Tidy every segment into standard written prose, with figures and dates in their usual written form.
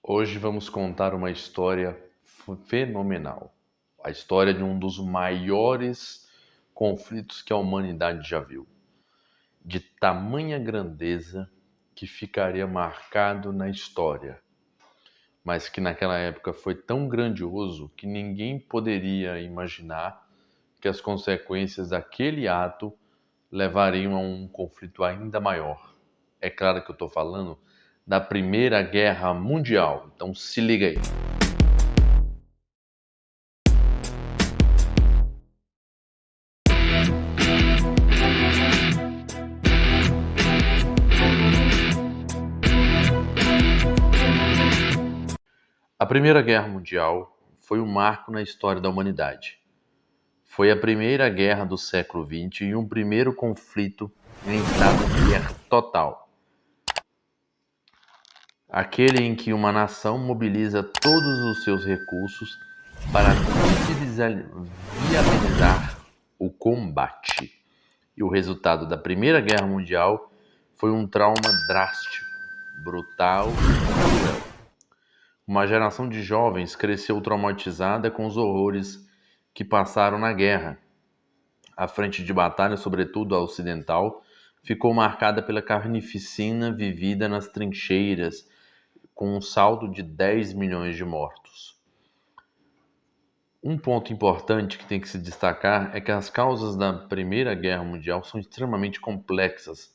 Hoje vamos contar uma história fenomenal. A história de um dos maiores conflitos que a humanidade já viu. De tamanha grandeza que ficaria marcado na história, mas que naquela época foi tão grandioso que ninguém poderia imaginar que as consequências daquele ato levariam a um conflito ainda maior. É claro que eu estou falando da Primeira Guerra Mundial, então se liga aí. A Primeira Guerra Mundial foi um marco na história da humanidade. Foi a primeira guerra do século XX e um primeiro conflito em estado de guerra total. Aquele em que uma nação mobiliza todos os seus recursos para viabilizar o combate. E o resultado da Primeira Guerra Mundial foi um trauma drástico, brutal e cruel. Uma geração de jovens cresceu traumatizada com os horrores que passaram na guerra. A frente de batalha, sobretudo a ocidental, ficou marcada pela carnificina vivida nas trincheiras, com um saldo de 10 milhões de mortos. Um ponto importante que tem que se destacar é que as causas da Primeira Guerra Mundial são extremamente complexas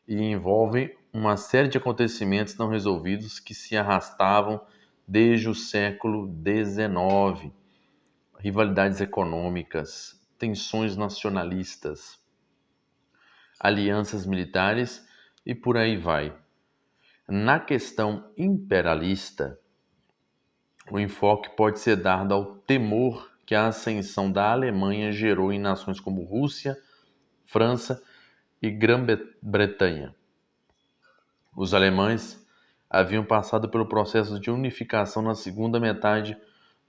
e envolvem uma série de acontecimentos não resolvidos que se arrastavam desde o século XIX. Rivalidades econômicas, tensões nacionalistas, alianças militares e por aí vai. Na questão imperialista, o enfoque pode ser dado ao temor que a ascensão da Alemanha gerou em nações como Rússia, França e Grã-Bretanha. Os alemães haviam passado pelo processo de unificação na segunda metade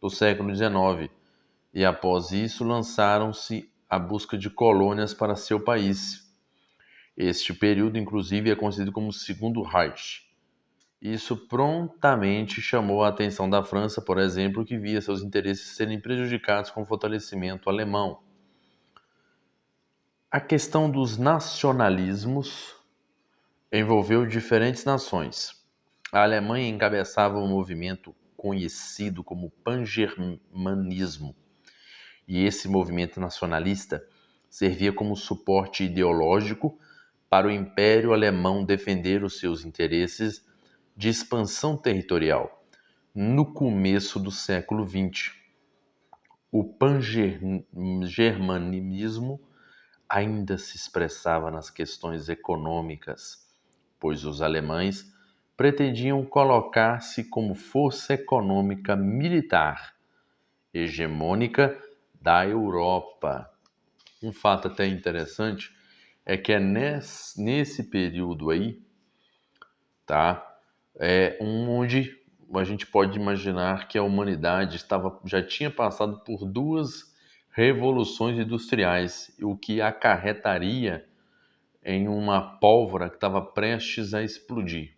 do século XIX e, após isso, lançaram-se à busca de colônias para seu país. Este período, inclusive, é conhecido como Segundo Reich. Isso prontamente chamou a atenção da França, por exemplo, que via seus interesses serem prejudicados com o fortalecimento alemão. A questão dos nacionalismos envolveu diferentes nações. A Alemanha encabeçava um movimento conhecido como pangermanismo, e esse movimento nacionalista servia como suporte ideológico para o Império Alemão defender os seus interesses de expansão territorial no começo do século XX. O pangermanismo ainda se expressava nas questões econômicas, pois os alemães pretendiam colocar-se como força econômica militar hegemônica da Europa. Um fato até interessante é que é nesse período aí, tá? Onde a gente pode imaginar que a humanidade já tinha passado por duas revoluções industriais, o que acarretaria em uma pólvora que estava prestes a explodir.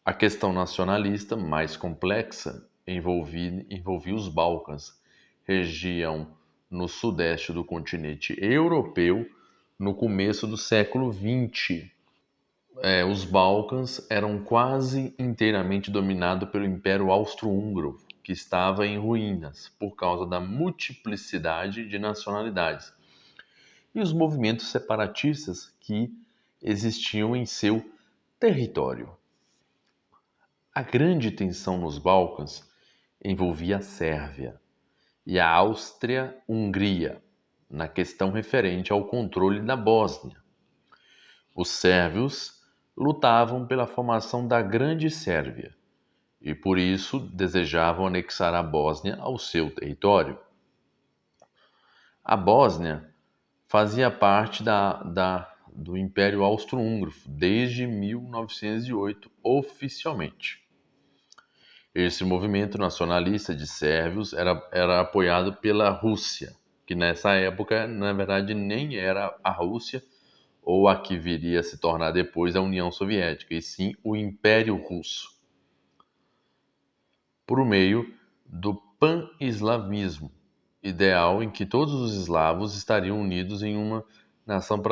A questão nacionalista, mais complexa, envolvia os Balcãs, região no sudeste do continente europeu, no começo do século XX. Os Balcãs eram quase inteiramente dominados pelo Império Austro-Húngaro, que estava em ruínas por causa da multiplicidade de nacionalidades e os movimentos separatistas que existiam em seu território. A grande tensão nos Balcãs envolvia a Sérvia e a Áustria-Hungria, na questão referente ao controle da Bósnia. Os sérvios lutavam pela formação da Grande Sérvia e, por isso, desejavam anexar a Bósnia ao seu território. A Bósnia fazia parte do Império Austro-Húngaro desde 1908, oficialmente. Esse movimento nacionalista de sérvios era apoiado pela Rússia, que nessa época, na verdade, nem era a Rússia ou a que viria a se tornar depois a União Soviética, e sim o Império Russo. por meio do pan-eslavismo, ideal em que todos os eslavos estariam unidos em uma nação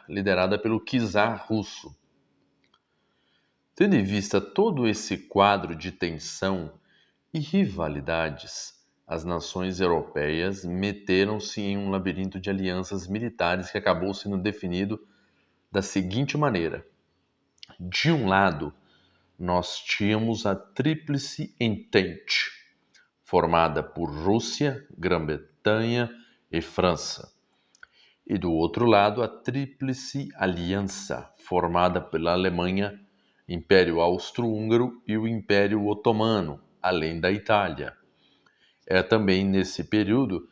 liderada pelo czar russo. Tendo em vista todo esse quadro de tensão e rivalidades, as nações europeias meteram-se em um labirinto de alianças militares que acabou sendo definido da seguinte maneira: de um lado, nós tínhamos a Tríplice Entente, formada por Rússia, Grã-Bretanha e França. E do outro lado, a Tríplice Aliança, formada pela Alemanha, Império Austro-Húngaro e o Império Otomano, além da Itália. É também nesse período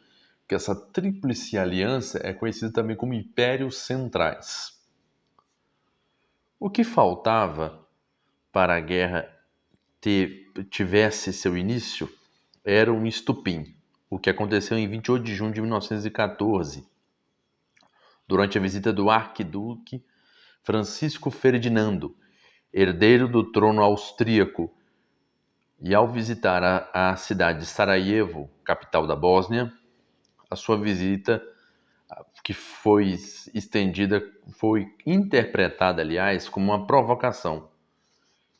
que essa Tríplice Aliança é conhecida também como Impérios Centrais. O que faltava para a guerra tivesse seu início era um estupim, o que aconteceu em 28 de junho de 1914, durante a visita do arquiduque Francisco Ferdinando, herdeiro do trono austríaco, e ao visitar a cidade de Sarajevo, capital da Bósnia, a sua visita, que foi estendida, foi interpretada, aliás, como uma provocação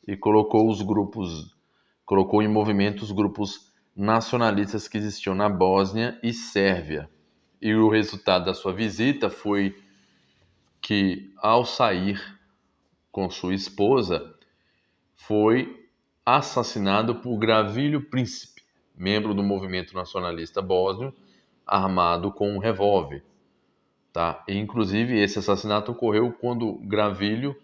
e colocou em movimento os grupos nacionalistas que existiam na Bósnia e Sérvia. E o resultado da sua visita foi que, ao sair com sua esposa, foi assassinado por Gavrilo Princip, membro do movimento nacionalista bósnio, armado com um revólver. Tá? E, inclusive, esse assassinato ocorreu quando Gavrilo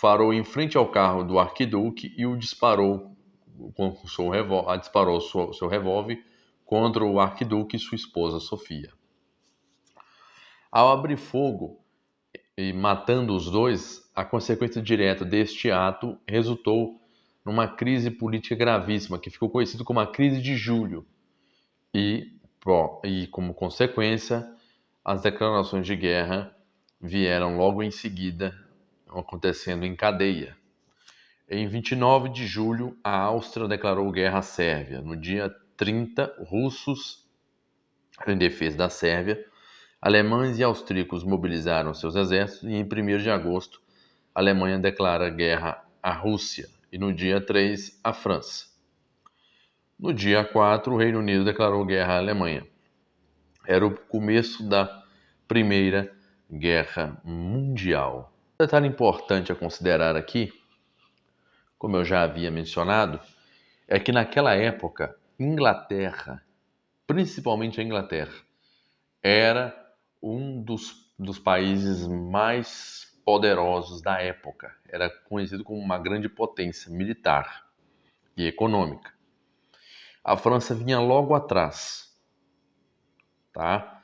parou em frente ao carro do arquiduque e o disparou com seu revólver contra o arquiduque e sua esposa Sofia. Ao abrir fogo e matando os dois, a consequência direta deste ato resultou numa crise política gravíssima, que ficou conhecida como a Crise de Julho. E como consequência, as declarações de guerra vieram logo em seguida, acontecendo em cadeia. Em 29 de julho, a Áustria declarou guerra à Sérvia. No dia 30, russos, em defesa da Sérvia, alemães e austríacos mobilizaram seus exércitos e em 1º de agosto, a Alemanha declara guerra à Rússia e no dia 3, à França. No dia 4, o Reino Unido declarou guerra à Alemanha. Era o começo da Primeira Guerra Mundial. Um detalhe importante a considerar aqui, como eu já havia mencionado, é que naquela época, Inglaterra, principalmente a Inglaterra, era um dos países mais poderosos da época. Era conhecido como uma grande potência militar e econômica. A França vinha logo atrás, tá?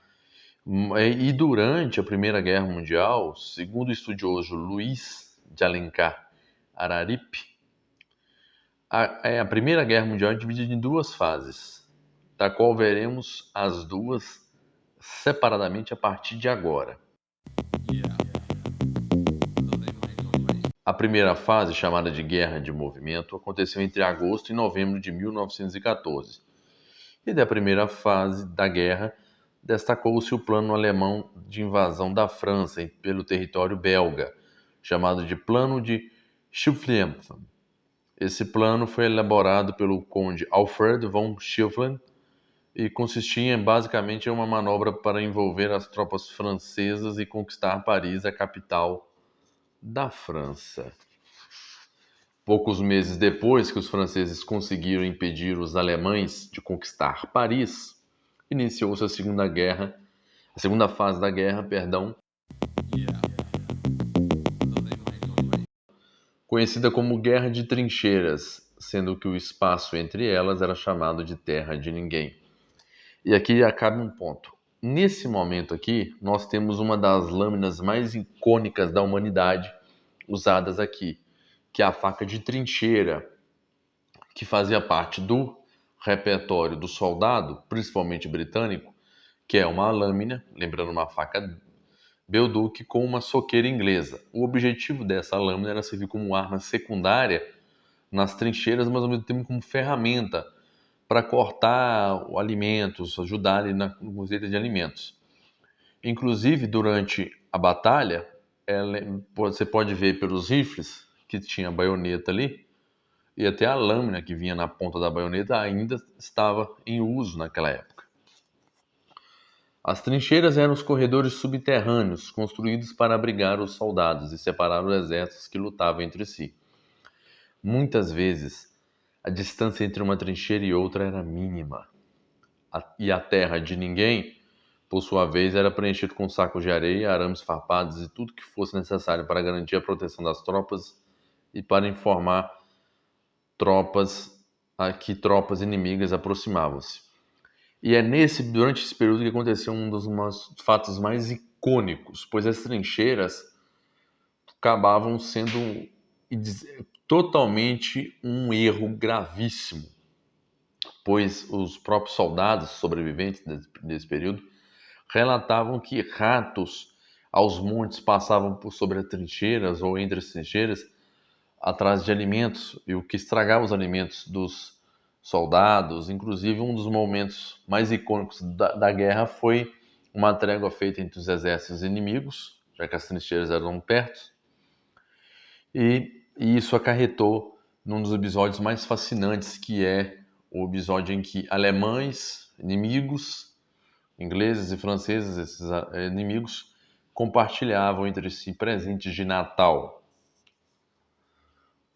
E durante a Primeira Guerra Mundial, segundo o estudioso Luiz de Alencar Araripe, a Primeira Guerra Mundial é dividida em duas fases, da qual veremos as duas separadamente a partir de agora. A primeira fase, chamada de Guerra de Movimento, aconteceu entre agosto e novembro de 1914. E da primeira fase da guerra, destacou-se o plano alemão de invasão da França pelo território belga, chamado de Plano de Schlieffen. Esse plano foi elaborado pelo conde Alfred von Schlieffen e consistia basicamente em uma manobra para envolver as tropas francesas e conquistar Paris, a capital da França. Poucos meses depois que os franceses conseguiram impedir os alemães de conquistar Paris, iniciou-se a segunda fase da guerra, conhecida como Guerra de Trincheiras, sendo que o espaço entre elas era chamado de Terra de Ninguém. E aqui acaba um ponto. Nesse momento aqui, nós temos uma das lâminas mais icônicas da humanidade usadas aqui, que é a faca de trincheira, que fazia parte do repertório do soldado, principalmente britânico, que é uma lâmina, lembrando uma faca Belduque, com uma soqueira inglesa. O objetivo dessa lâmina era servir como arma secundária nas trincheiras, mas ao mesmo tempo como ferramenta para cortar alimentos, ajudar ali na colheita de alimentos. Inclusive, durante a batalha, você pode ver pelos rifles que tinha a baioneta ali, e até a lâmina que vinha na ponta da baioneta ainda estava em uso naquela época. As trincheiras eram os corredores subterrâneos construídos para abrigar os soldados e separar os exércitos que lutavam entre si. Muitas vezes, a distância entre uma trincheira e outra era mínima, e a terra de ninguém, por sua vez, era preenchida com sacos de areia, arames farpados e tudo que fosse necessário para garantir a proteção das tropas e para informar que tropas inimigas aproximavam-se. E é durante esse período que aconteceu um dos fatos mais icônicos, pois as trincheiras acabavam sendo totalmente um erro gravíssimo, pois os próprios soldados sobreviventes desse período relatavam que ratos aos montes passavam por sobre as trincheiras ou entre as trincheiras atrás de alimentos, e o que estragava os alimentos dos soldados. Inclusive, um dos momentos mais icônicos da guerra foi uma trégua feita entre os exércitos inimigos, já que as trincheiras eram perto, e isso acarretou num dos episódios mais fascinantes, que é o episódio em que alemães, inimigos, ingleses e franceses, esses inimigos, compartilhavam entre si presentes de Natal.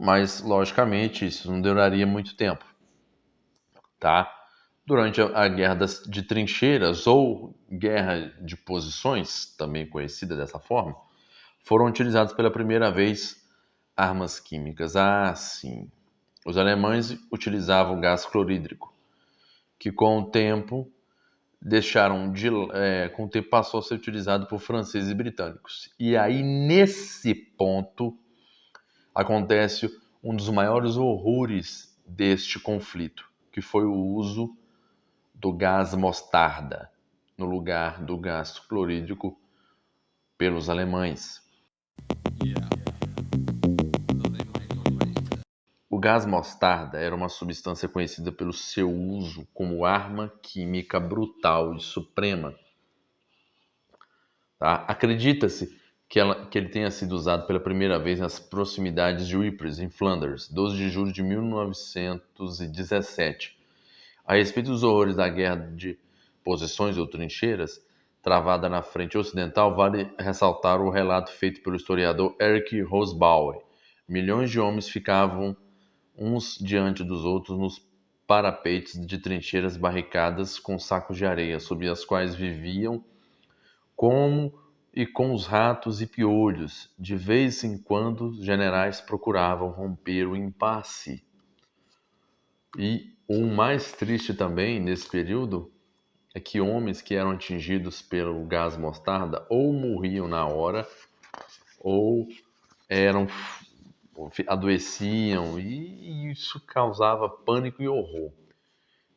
Mas, logicamente, isso não duraria muito tempo, tá? Durante a Guerra de Trincheiras, ou Guerra de Posições, também conhecida dessa forma, foram utilizadas pela primeira vez armas químicas. Ah, sim. Os alemães utilizavam gás clorídrico, que com o tempo passou a ser utilizado por franceses e britânicos. E aí, nesse ponto, acontece um dos maiores horrores deste conflito, que foi o uso do gás mostarda no lugar do gás clorídrico pelos alemães. O gás mostarda era uma substância conhecida pelo seu uso como arma química brutal e suprema. Tá? Acredita-se que ele tenha sido usado pela primeira vez nas proximidades de Ypres, em Flandres, 12 de julho de 1917. A respeito dos horrores da guerra de posições ou trincheiras, travada na frente ocidental, vale ressaltar o relato feito pelo historiador Erich Hobsbawm. Milhões de homens ficavam uns diante dos outros nos parapeitos de trincheiras barricadas com sacos de areia, sob as quais viviam com os ratos e piolhos. De vez em quando, os generais procuravam romper o impasse. E o mais triste também nesse período é que homens que eram atingidos pelo gás mostarda ou morriam na hora ou adoeciam, e isso causava pânico e horror.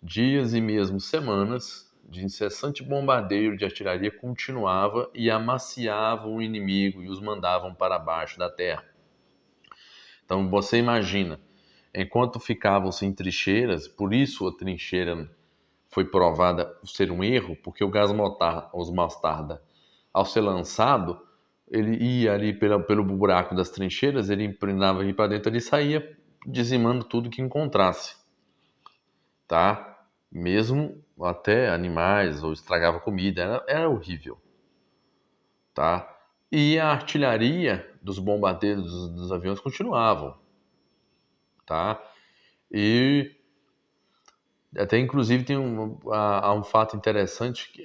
Dias e mesmo semanas de incessante bombardeio de artilharia continuava e amaciava o inimigo e os mandavam para baixo da terra. Então você imagina, enquanto ficavam-se em trincheiras, por isso a trincheira foi provada ser um erro, porque o gás mostarda, ao ser lançado, ele ia ali pelo buraco das trincheiras, ele emprenava ali para dentro e saía dizimando tudo que encontrasse, tá? Mesmo até animais, ou estragava comida, era horrível, tá? E a artilharia dos bombardeiros dos aviões continuavam, tá? E até inclusive há um fato interessante que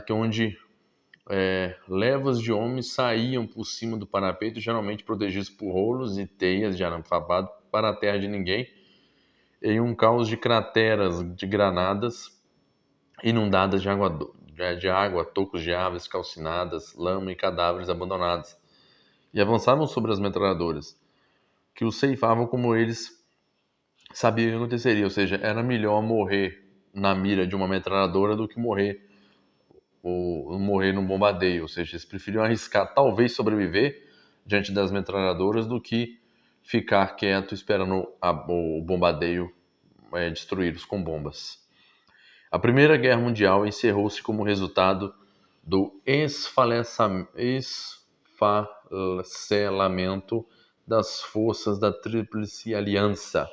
que onde levas de homens saíam por cima do parapeito, geralmente protegidos por rolos e teias de arame farpado para a terra de ninguém, em um caos de crateras de granadas inundadas de água, tocos de aves calcinadas, lama e cadáveres abandonados. E avançavam sobre as metralhadoras, que os ceifavam como eles sabiam que aconteceria, ou seja, era melhor morrer na mira de uma metralhadora do que morrer num bombardeio, ou seja, eles preferiam arriscar talvez sobreviver diante das metralhadoras do que ficar quieto esperando o bombardeio destruí-los com bombas. A Primeira Guerra Mundial encerrou-se como resultado do esfacelamento das forças da Tríplice Aliança.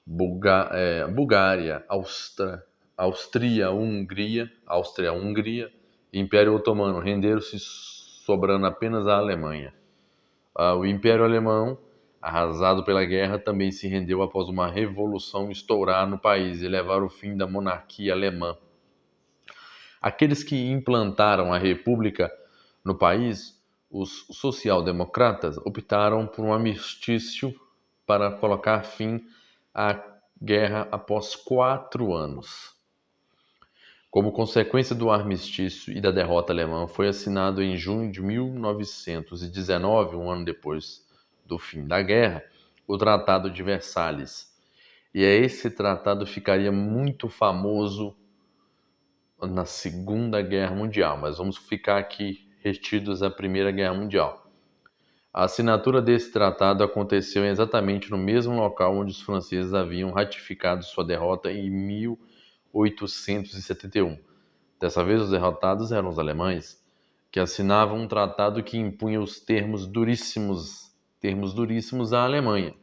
Bulgária, Áustria-Hungria e Império Otomano renderam-se, sobrando apenas a Alemanha. O Império Alemão, arrasado pela guerra, também se rendeu após uma revolução estourar no país e levar ao fim da monarquia alemã. Aqueles que implantaram a república no país, os social-democratas, optaram por um armistício para colocar fim à guerra após 4 anos. Como consequência do armistício e da derrota alemã, foi assinado em junho de 1919, um ano depois do fim da guerra, o Tratado de Versalhes. E esse tratado ficaria muito famoso na Segunda Guerra Mundial, mas vamos ficar aqui retidos à Primeira Guerra Mundial. A assinatura desse tratado aconteceu exatamente no mesmo local onde os franceses haviam ratificado sua derrota em 1871. Dessa vez, os derrotados eram os alemães, que assinavam um tratado que impunha os termos duríssimos à Alemanha,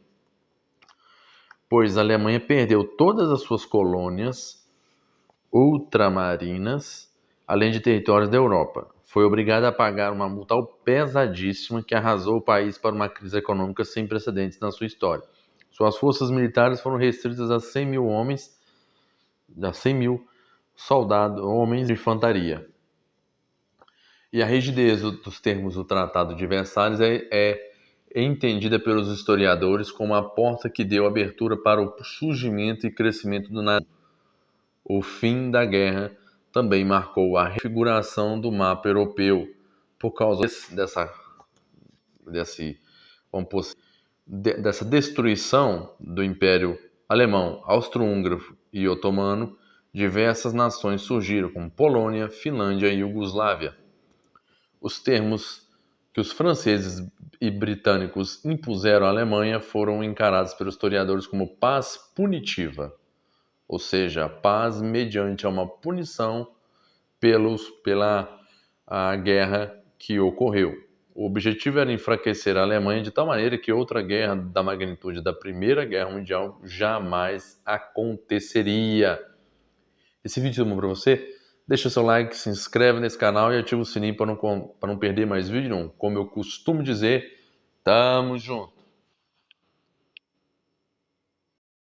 pois a Alemanha perdeu todas as suas colônias ultramarinas, além de territórios da Europa. Foi obrigada a pagar uma multa pesadíssima que arrasou o país para uma crise econômica sem precedentes na sua história. Suas forças militares foram restritas a 100 mil homens, soldados, homens de infantaria. E a rigidez dos termos do Tratado de Versalhes é entendida pelos historiadores como a porta que deu abertura para o surgimento e crescimento do nazismo. O fim da guerra também marcou a refiguração do mapa europeu por causa dessa destruição do Império Alemão, Austro-Húngaro e Otomano. Diversas nações surgiram, como Polônia, Finlândia e Iugoslávia. Os termos que os franceses e britânicos impuseram à Alemanha foram encarados pelos historiadores como paz punitiva, ou seja, paz mediante uma punição pela guerra que ocorreu. O objetivo era enfraquecer a Alemanha de tal maneira que outra guerra da magnitude da Primeira Guerra Mundial jamais aconteceria. Esse vídeo é bom para você? Deixa seu like, se inscreve nesse canal e ativa o sininho para não perder mais vídeo nenhum. Como eu costumo dizer, tamo junto!